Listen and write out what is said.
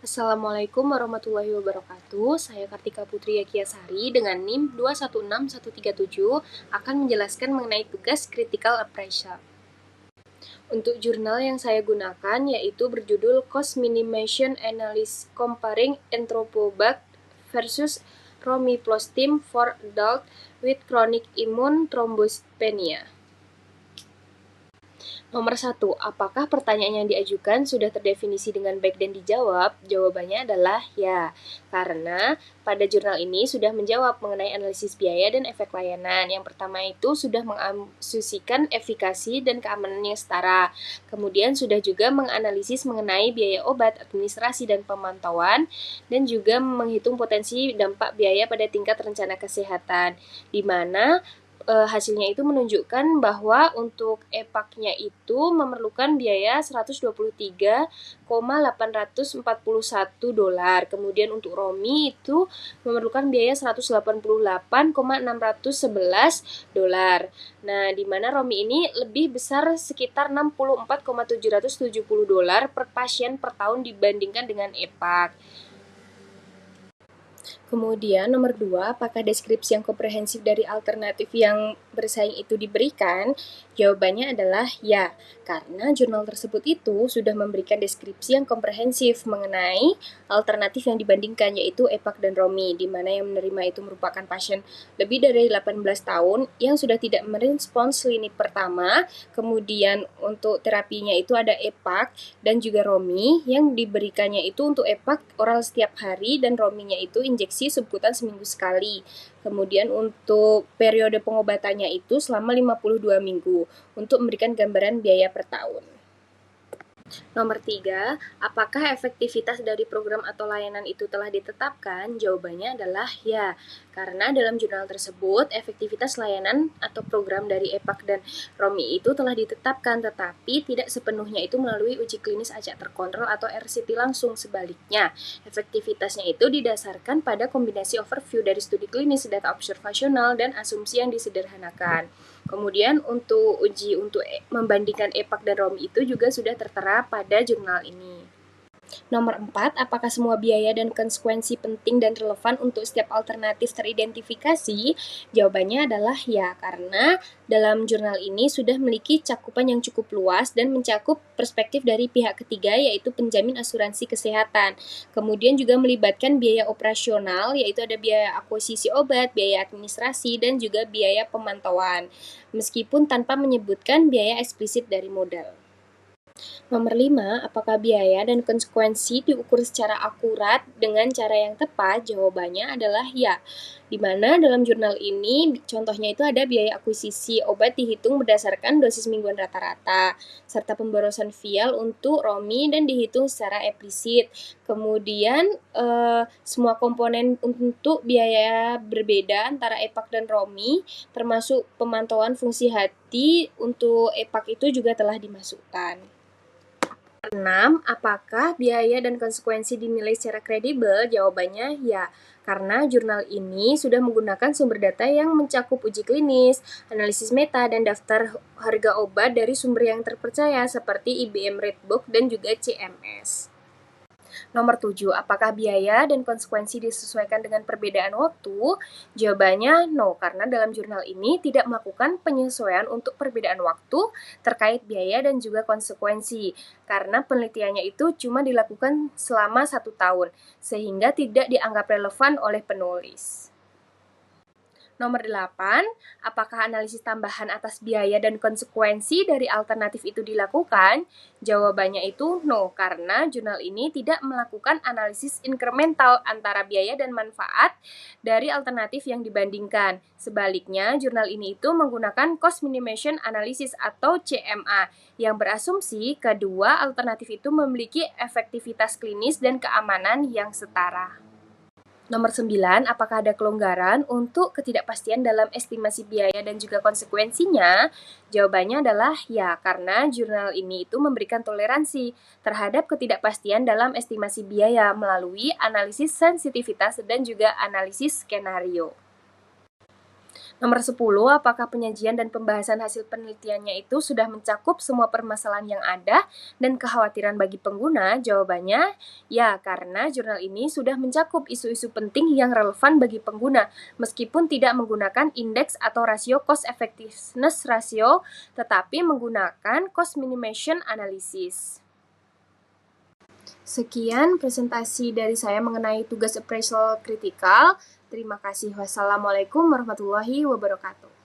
Assalamualaikum warahmatullahi wabarakatuh. Saya Kartika Putri Yakiasari dengan NIM 216137 akan menjelaskan mengenai tugas Critical Appraisal. Untuk jurnal yang saya gunakan yaitu berjudul Cost Minimization Analysis Comparing Entropobacter versus Romiflostim for Adult with Chronic Immune Thrombocytopenia. Nomor 1, apakah pertanyaan yang diajukan sudah terdefinisi dengan baik dan dijawab? Jawabannya adalah ya, karena pada jurnal ini sudah menjawab mengenai analisis biaya dan efek layanan. Yang pertama itu sudah mengasumsikan efikasi dan keamanan yang setara. Kemudian sudah juga menganalisis mengenai biaya obat, administrasi, dan pemantauan, dan juga menghitung potensi dampak biaya pada tingkat rencana kesehatan, di mana hasilnya itu menunjukkan bahwa untuk EPAK-nya itu memerlukan biaya $123,841. Kemudian untuk ROMI itu memerlukan biaya $188,611. Nah, di mana ROMI ini lebih besar sekitar $64,770 per pasien per tahun dibandingkan dengan EPAK. Kemudian nomor 2, apakah deskripsi yang komprehensif dari alternatif yang bersaing itu diberikan? Jawabannya adalah ya, karena jurnal tersebut itu sudah memberikan deskripsi yang komprehensif mengenai alternatif yang dibandingkan, yaitu EPAK dan ROMI, di mana yang menerima itu merupakan pasien lebih dari 18 tahun yang sudah tidak merespons lini pertama. Kemudian untuk terapinya itu ada EPAK dan juga ROMI, yang diberikannya itu untuk EPAK oral setiap hari dan ROMI-nya itu injeksi subkutan seminggu sekali. Kemudian untuk periode pengobatannya itu selama 52 minggu untuk memberikan gambaran biaya per tahun. Nomor 3, apakah efektivitas dari program atau layanan itu telah ditetapkan? Jawabannya adalah ya, karena dalam jurnal tersebut efektivitas layanan atau program dari EPAK dan ROMI itu telah ditetapkan, tetapi tidak sepenuhnya itu melalui uji klinis acak terkontrol atau RCT langsung. Sebaliknya, efektivitasnya itu didasarkan pada kombinasi overview dari studi klinis, data observasional, dan asumsi yang disederhanakan. Kemudian untuk uji untuk membandingkan EPAK dan ROMI itu juga sudah tertera pada jurnal ini. Nomor 4, apakah semua biaya dan konsekuensi penting dan relevan untuk setiap alternatif teridentifikasi? Jawabannya adalah ya, karena dalam jurnal ini sudah memiliki cakupan yang cukup luas dan mencakup perspektif dari pihak ketiga, yaitu penjamin asuransi kesehatan. Kemudian juga melibatkan biaya operasional, yaitu ada biaya akuisisi obat, biaya administrasi, dan juga biaya pemantauan, meskipun tanpa menyebutkan biaya eksplisit dari modal. Nomor 5, apakah biaya dan konsekuensi diukur secara akurat dengan cara yang tepat? Jawabannya adalah ya. Di mana dalam jurnal ini contohnya itu ada biaya akuisisi obat dihitung berdasarkan dosis mingguan rata-rata, serta pemborosan vial untuk ROMI dan dihitung secara eksplisit. Kemudian semua komponen untuk biaya berbeda antara EPAK dan ROMI, termasuk pemantauan fungsi hati untuk EPAK itu juga telah dimasukkan. 6. Apakah biaya dan konsekuensi dinilai secara kredibel? Jawabannya ya, karena jurnal ini sudah menggunakan sumber data yang mencakup uji klinis, analisis meta, dan daftar harga obat dari sumber yang terpercaya seperti IBM Redbook dan juga CMS. Nomor 7, apakah biaya dan konsekuensi disesuaikan dengan perbedaan waktu? Jawabannya no, karena dalam jurnal ini tidak melakukan penyesuaian untuk perbedaan waktu terkait biaya dan juga konsekuensi, karena penelitiannya itu cuma dilakukan selama 1 tahun, sehingga tidak dianggap relevan oleh penulis. Nomor 8, apakah analisis tambahan atas biaya dan konsekuensi dari alternatif itu dilakukan? Jawabannya itu no, karena jurnal ini tidak melakukan analisis inkremental antara biaya dan manfaat dari alternatif yang dibandingkan. Sebaliknya, jurnal ini itu menggunakan Cost Minimization Analysis atau CMA yang berasumsi kedua alternatif itu memiliki efektivitas klinis dan keamanan yang setara. Nomor 9, apakah ada kelonggaran untuk ketidakpastian dalam estimasi biaya dan juga konsekuensinya? Jawabannya adalah ya, karena jurnal ini itu memberikan toleransi terhadap ketidakpastian dalam estimasi biaya melalui analisis sensitivitas dan juga analisis skenario. Nomor 10, apakah penyajian dan pembahasan hasil penelitiannya itu sudah mencakup semua permasalahan yang ada dan kekhawatiran bagi pengguna? Jawabannya, ya, karena jurnal ini sudah mencakup isu-isu penting yang relevan bagi pengguna, meskipun tidak menggunakan indeks atau rasio cost effectiveness ratio, tetapi menggunakan cost minimization analysis. Sekian presentasi dari saya mengenai tugas appraisal kritikal. Terima kasih. Wassalamualaikum warahmatullahi wabarakatuh.